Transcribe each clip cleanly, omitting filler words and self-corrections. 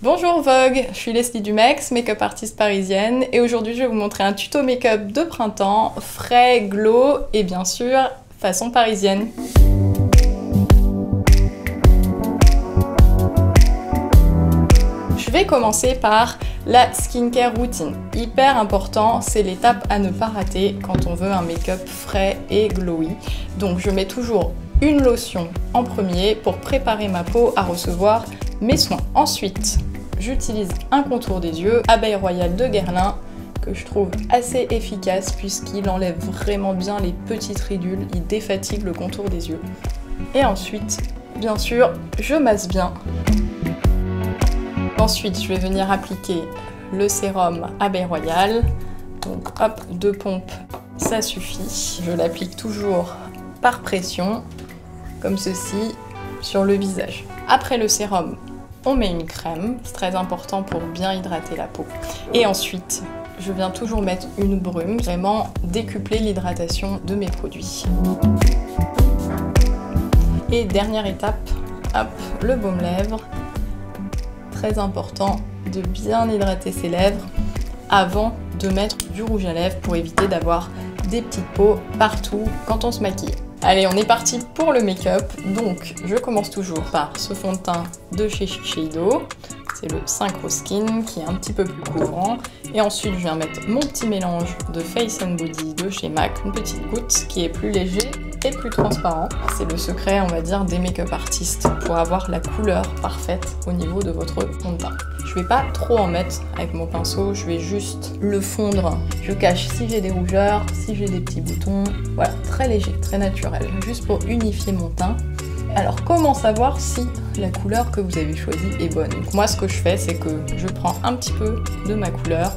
Bonjour Vogue, je suis Leslie Dumex, make-up artiste parisienne et aujourd'hui je vais vous montrer un tuto make-up de printemps, frais, glow et bien sûr façon parisienne. Je vais commencer par la skincare routine. Hyper important, c'est l'étape à ne pas rater quand on veut un make-up frais et glowy. Donc je mets toujours une lotion en premier pour préparer ma peau à recevoir mes soins. Ensuite, j'utilise un contour des yeux, Abeille Royale de Guerlain, que je trouve assez efficace puisqu'il enlève vraiment bien les petites ridules, il défatigue le contour des yeux. Et ensuite, bien sûr, je masse bien. Ensuite, je vais venir appliquer le sérum Abeille Royale. Donc hop, 2 pompes, ça suffit. Je l'applique toujours par pression, comme ceci, sur le visage. Après le sérum, on met une crème, c'est très important pour bien hydrater la peau. Et ensuite, je viens toujours mettre une brume, vraiment décupler l'hydratation de mes produits. Et dernière étape, hop, le baume-lèvres. Très important de bien hydrater ses lèvres avant de mettre du rouge à lèvres pour éviter d'avoir des petites peaux partout quand on se maquille. Allez, on est parti pour le make-up. Donc, je commence toujours par ce fond de teint de chez Shiseido. C'est le Synchro Skin qui est un petit peu plus couvrant. Et ensuite, je viens mettre mon petit mélange de Face & Body de chez MAC, une petite goutte qui est plus léger et plus transparent. C'est le secret, on va dire, des make-up artistes pour avoir la couleur parfaite au niveau de votre fond de teint. Je vais pas trop en mettre avec mon pinceau, je vais juste le fondre. Je cache si j'ai des rougeurs, si j'ai des petits boutons. Voilà, très léger, très naturel, juste pour unifier mon teint. Alors, comment savoir si la couleur que vous avez choisie est bonne? Donc, moi, ce que je fais, c'est que je prends un petit peu de ma couleur,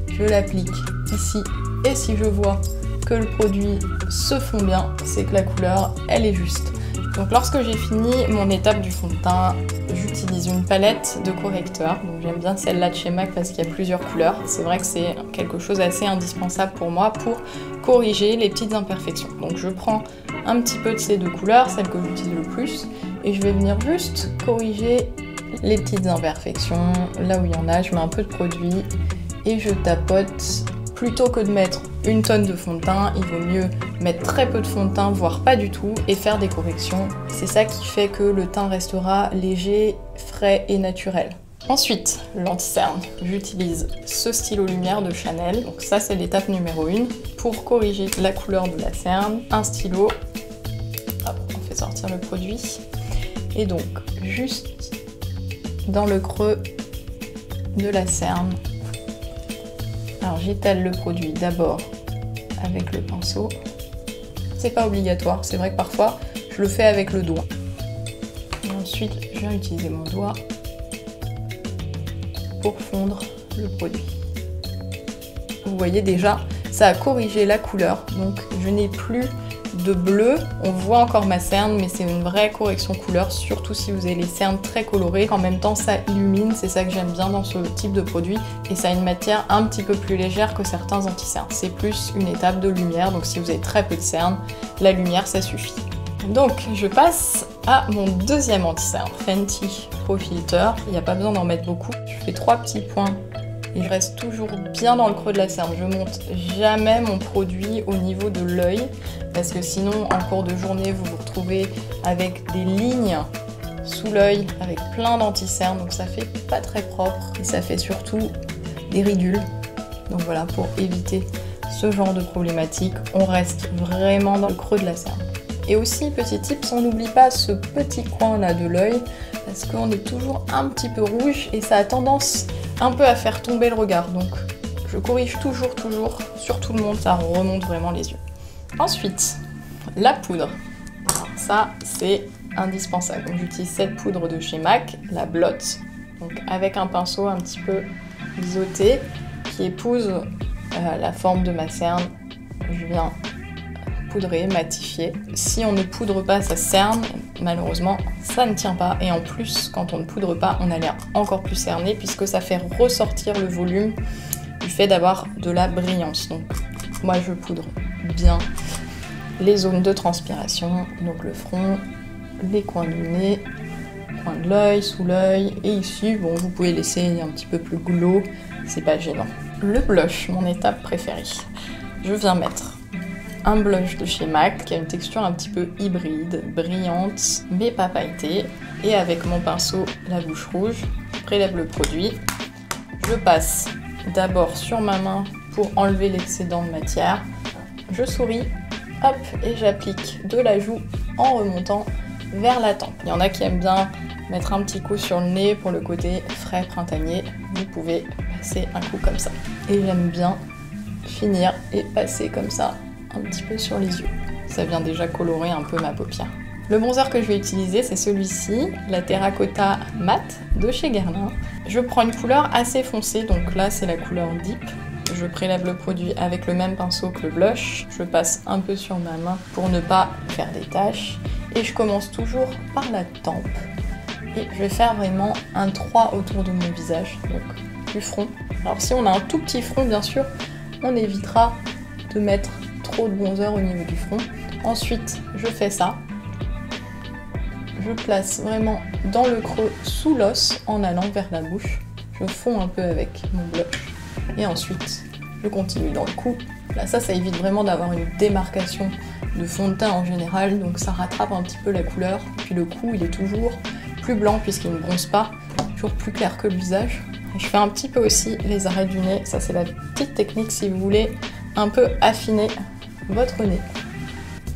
je l'applique ici, et si je vois que le produit se fond bien, c'est que la couleur, elle est juste. Donc lorsque j'ai fini mon étape du fond de teint, j'utilise une palette de correcteurs. Donc j'aime bien celle-là de chez MAC parce qu'il y a plusieurs couleurs. C'est vrai que c'est quelque chose d'assez indispensable pour moi pour corriger les petites imperfections. Donc je prends un petit peu de ces deux couleurs, celles que j'utilise le plus, et je vais venir juste corriger les petites imperfections. Là où il y en a, je mets un peu de produit et je tapote. Plutôt que de mettre une tonne de fond de teint, il vaut mieux mettre très peu de fond de teint, voire pas du tout, et faire des corrections. C'est ça qui fait que le teint restera léger, frais et naturel. Ensuite, l'anti-cerne. J'utilise ce stylo lumière de Chanel. Donc ça, c'est l'étape numéro 1. Pour corriger la couleur de la cerne, un stylo. Hop, on fait sortir le produit. Et donc, juste dans le creux de la cerne, alors j'étale le produit d'abord avec le pinceau. C'est pas obligatoire, c'est vrai que parfois je le fais avec le doigt. Et ensuite je viens utiliser mon doigt pour fondre le produit. Vous voyez déjà, ça a corrigé la couleur, donc je n'ai plus de bleu. On voit encore ma cerne, mais c'est une vraie correction couleur, surtout si vous avez les cernes très colorées. En même temps, ça illumine, c'est ça que j'aime bien dans ce type de produit, et ça a une matière un petit peu plus légère que certains anti-cernes. C'est plus une étape de lumière, donc si vous avez très peu de cernes, la lumière, ça suffit. Donc, je passe à mon deuxième anti-cerne, Fenty Pro Filter. Il n'y a pas besoin d'en mettre beaucoup. Je fais 3 petits points. Et je reste toujours bien dans le creux de la cerne. Je monte jamais mon produit au niveau de l'œil parce que sinon, en cours de journée, vous vous retrouvez avec des lignes sous l'œil avec plein d'anti-cernes. Donc ça fait pas très propre et ça fait surtout des ridules. Donc voilà, pour éviter ce genre de problématique, on reste vraiment dans le creux de la cerne. Et aussi, petit tips, on n'oublie pas ce petit coin là de l'œil parce qu'on est toujours un petit peu rouge et ça a tendance un peu à faire tomber le regard. Donc je corrige toujours sur tout le monde, ça remonte vraiment les yeux. Ensuite, la poudre. Alors ça, c'est indispensable. Donc j'utilise cette poudre de chez MAC, la Blot. Donc avec un pinceau un petit peu biseauté qui épouse la forme de ma cerne, je viens poudrer, matifier. Si on ne poudre pas sa cerne, malheureusement, ça ne tient pas. Et en plus, quand on ne poudre pas, on a l'air encore plus cerné puisque ça fait ressortir le volume du fait d'avoir de la brillance. Donc, moi, je poudre bien les zones de transpiration, donc le front, les coins du nez, coin de l'œil, sous l'œil, et ici, bon, vous pouvez laisser un petit peu plus glow, c'est pas gênant. Le blush, mon étape préférée. Je viens mettre un blush de chez MAC qui a une texture un petit peu hybride, brillante, mais pas pailletée. Et avec mon pinceau, la bouche rouge, je prélève le produit. Je passe d'abord sur ma main pour enlever l'excédent de matière. Je souris, hop, et j'applique de la joue en remontant vers la tempe. Il y en a qui aiment bien mettre un petit coup sur le nez pour le côté frais printanier. Vous pouvez passer un coup comme ça. Et j'aime bien finir et passer comme ça un petit peu sur les yeux. Ça vient déjà colorer un peu ma paupière. Le bronzer que je vais utiliser, c'est celui-ci, la Terracotta Matte de chez Guerlain. Je prends une couleur assez foncée, donc là c'est la couleur Deep. Je prélève le produit avec le même pinceau que le blush. Je passe un peu sur ma main pour ne pas faire des taches. Et je commence toujours par la tempe. Et je vais faire vraiment un 3 autour de mon visage, donc du front. Alors si on a un tout petit front, bien sûr, on évitera de mettre trop de bronzer au niveau du front. Ensuite, je fais ça. Je place vraiment dans le creux sous l'os en allant vers la bouche. Je fonds un peu avec mon blush. Et ensuite, je continue dans le cou. Là, ça évite vraiment d'avoir une démarcation de fond de teint en général, donc ça rattrape un petit peu la couleur. Puis le cou, il est toujours plus blanc puisqu'il ne bronze pas, toujours plus clair que le visage. Et je fais un petit peu aussi les arrêts du nez. Ça, c'est la petite technique si vous voulez un peu affiner votre nez.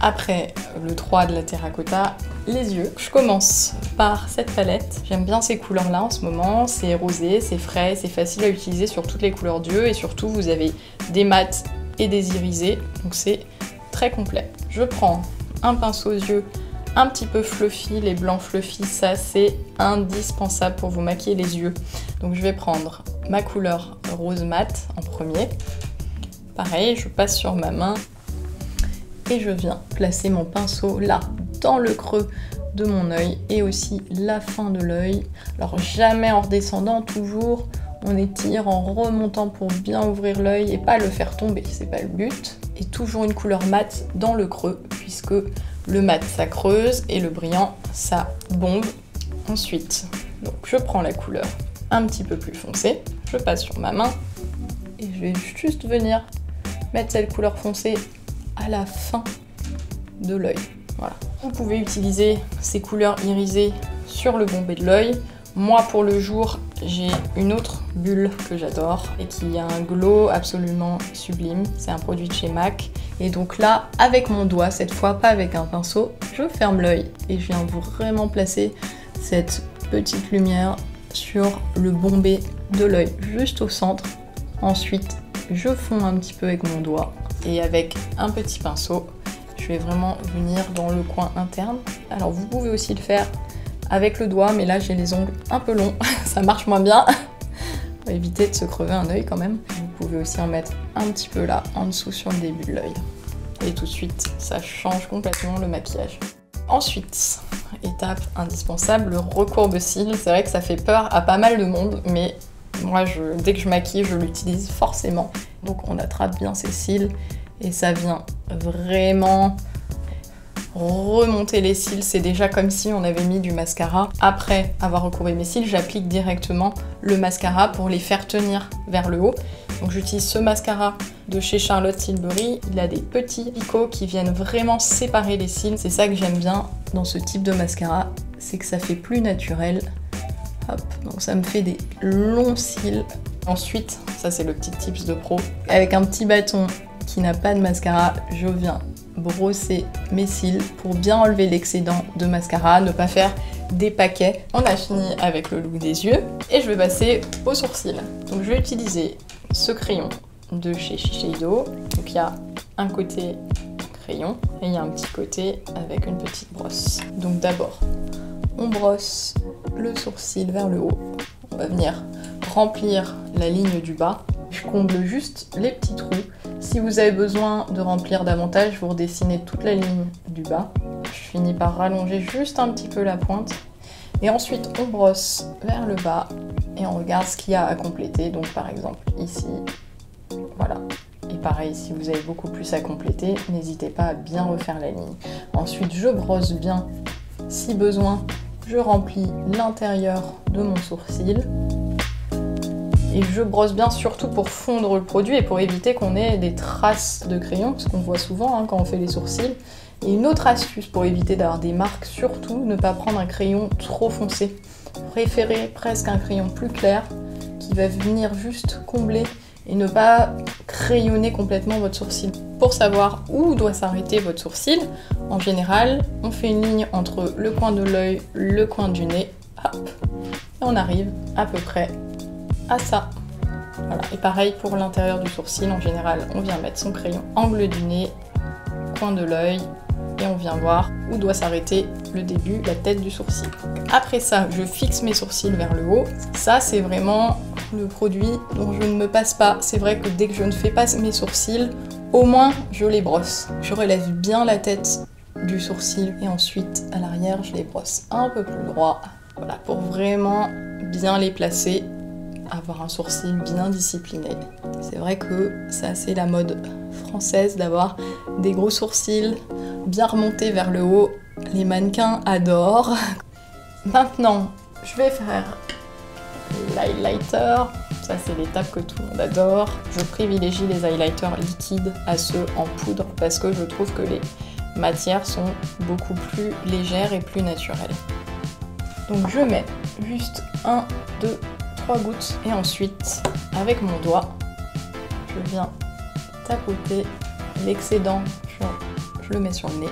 Après le 3 de la Terracotta, les yeux. Je commence par cette palette. J'aime bien ces couleurs-là en ce moment. C'est rosé, c'est frais, c'est facile à utiliser sur toutes les couleurs d'yeux. Et surtout, vous avez des mats et des irisés. Donc c'est très complet. Je prends un pinceau aux yeux un petit peu fluffy. Les blancs fluffy, ça c'est indispensable pour vous maquiller les yeux. Donc je vais prendre ma couleur rose mat en premier. Pareil, je passe sur ma main. Et je viens placer mon pinceau là, dans le creux de mon œil et aussi la fin de l'œil. Alors jamais en redescendant, toujours on étire en remontant pour bien ouvrir l'œil et pas le faire tomber, c'est pas le but. Et toujours une couleur mate dans le creux, puisque le mat ça creuse et le brillant ça bombe. Ensuite, donc je prends la couleur un petit peu plus foncée, je passe sur ma main et je vais juste venir mettre cette couleur foncée à la fin de l'œil. Voilà. Vous pouvez utiliser ces couleurs irisées sur le bombé de l'œil. Moi, pour le jour, j'ai une autre bulle que j'adore et qui a un glow absolument sublime. C'est un produit de chez MAC. Et donc là, avec mon doigt, cette fois pas avec un pinceau, je ferme l'œil et je viens vraiment placer cette petite lumière sur le bombé de l'œil, juste au centre. Ensuite, je fonds un petit peu avec mon doigt. Et avec un petit pinceau, je vais vraiment venir dans le coin interne. Alors vous pouvez aussi le faire avec le doigt, mais là j'ai les ongles un peu longs, ça marche moins bien. On va éviter de se crever un œil quand même. Vous pouvez aussi en mettre un petit peu là, en dessous sur le début de l'œil. Et tout de suite, ça change complètement le maquillage. Ensuite, étape indispensable, le recourbe-cils. C'est vrai que ça fait peur à pas mal de monde, mais moi, dès que je maquille, je l'utilise forcément. Donc on attrape bien ses cils et ça vient vraiment remonter les cils. C'est déjà comme si on avait mis du mascara. Après avoir recourbé mes cils, j'applique directement le mascara pour les faire tenir vers le haut. Donc j'utilise ce mascara de chez Charlotte Tilbury. Il a des petits picots qui viennent vraiment séparer les cils. C'est ça que j'aime bien dans ce type de mascara, c'est que ça fait plus naturel. Hop, donc ça me fait des longs cils. Ensuite, ça c'est le petit tips de pro. Avec un petit bâton qui n'a pas de mascara, je viens brosser mes cils pour bien enlever l'excédent de mascara, ne pas faire des paquets. On a fini avec le look des yeux et je vais passer aux sourcils. Donc je vais utiliser ce crayon de chez Shiseido. Donc il y a un côté crayon et il y a un petit côté avec une petite brosse. Donc d'abord, on brosse le sourcil vers le haut. On va venir remplir la ligne du bas. Je comble juste les petits trous. Si vous avez besoin de remplir davantage, vous redessinez toute la ligne du bas. Je finis par rallonger juste un petit peu la pointe. Et ensuite, on brosse vers le bas et on regarde ce qu'il y a à compléter. Donc par exemple, ici, voilà. Et pareil, si vous avez beaucoup plus à compléter, n'hésitez pas à bien refaire la ligne. Ensuite, je brosse bien si besoin je remplis l'intérieur de mon sourcil. Et je brosse bien surtout pour fondre le produit et pour éviter qu'on ait des traces de crayon, parce qu'on voit souvent quand on fait les sourcils. Et une autre astuce pour éviter d'avoir des marques, surtout ne pas prendre un crayon trop foncé. Préférez presque un crayon plus clair qui va venir juste combler et ne pas crayonner complètement votre sourcil. Pour savoir où doit s'arrêter votre sourcil, en général, on fait une ligne entre le coin de l'œil, le coin du nez, hop, et on arrive à peu près à ça. Voilà. Et pareil pour l'intérieur du sourcil, en général, on vient mettre son crayon angle du nez, coin de l'œil, et on vient voir où doit s'arrêter le début, la tête du sourcil. Après ça, je fixe mes sourcils vers le haut. Ça, c'est vraiment le produit dont je ne me passe pas. C'est vrai que dès que je ne fais pas mes sourcils, au moins je les brosse. Je relève bien la tête du sourcil et ensuite à l'arrière, je les brosse un peu plus droit. Voilà, pour vraiment bien les placer, avoir un sourcil bien discipliné. C'est vrai que c'est assez la mode française d'avoir des gros sourcils bien remontés vers le haut. Les mannequins adorent. Maintenant, je vais faire l'highlighter. Ça, c'est l'étape que tout le monde adore. Je privilégie les highlighters liquides à ceux en poudre parce que je trouve que les matières sont beaucoup plus légères et plus naturelles. Donc je mets juste 1, 2, 3 gouttes et ensuite, avec mon doigt, je viens tapoter l'excédent, je le mets sur le nez.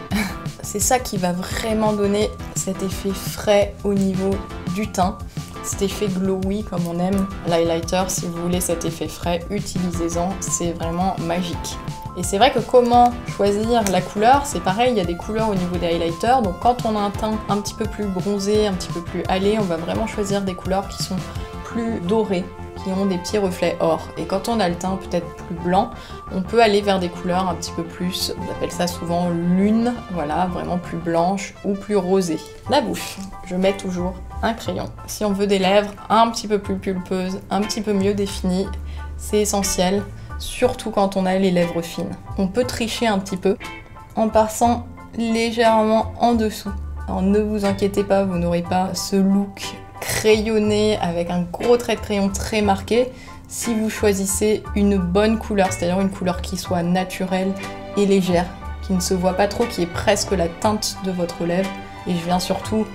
C'est ça qui va vraiment donner cet effet frais au niveau du teint, cet effet glowy comme on aime. L'highlighter, si vous voulez cet effet frais, utilisez-en, c'est vraiment magique. Et c'est vrai que comment choisir la couleur, c'est pareil, il y a des couleurs au niveau des highlighters, donc quand on a un teint un petit peu plus bronzé, un petit peu plus hâlé, on va vraiment choisir des couleurs qui sont plus dorées, qui ont des petits reflets or. Et quand on a le teint peut-être plus blanc, on peut aller vers des couleurs un petit peu plus, on appelle ça souvent lune, voilà, vraiment plus blanche ou plus rosée. La bouche, je mets toujours un crayon. Si on veut des lèvres un petit peu plus pulpeuses, un petit peu mieux définies, c'est essentiel, surtout quand on a les lèvres fines. On peut tricher un petit peu en passant légèrement en dessous. Alors ne vous inquiétez pas, vous n'aurez pas ce look crayonné avec un gros trait de crayon très marqué si vous choisissez une bonne couleur, c'est-à-dire une couleur qui soit naturelle et légère, qui ne se voit pas trop, qui est presque la teinte de votre lèvre. Et je viens surtout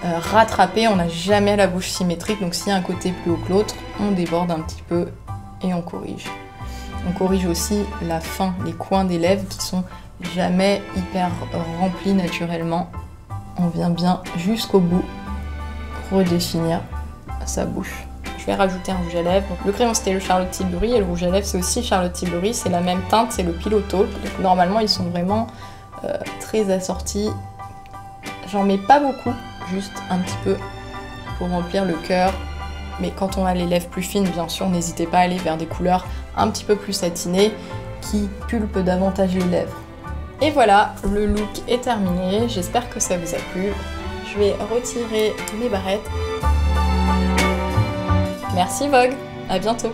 rattraper, on n'a jamais la bouche symétrique, donc s'il y a un côté plus haut que l'autre, on déborde un petit peu et on corrige. On corrige aussi la fin, les coins des lèvres qui sont jamais hyper remplis naturellement. On vient bien jusqu'au bout redéfinir sa bouche. Je vais rajouter un rouge à lèvres. Donc, le crayon c'était le Charlotte Tilbury et le rouge à lèvres c'est aussi Charlotte Tilbury, c'est la même teinte, c'est le Piloto. Donc normalement ils sont vraiment très assortis. J'en mets pas beaucoup, juste un petit peu pour remplir le cœur. Mais quand on a les lèvres plus fines, bien sûr, n'hésitez pas à aller vers des couleurs un petit peu plus satinées qui pulpent davantage les lèvres. Et voilà, le look est terminé. J'espère que ça vous a plu. Je vais retirer mes barrettes. Merci Vogue, à bientôt.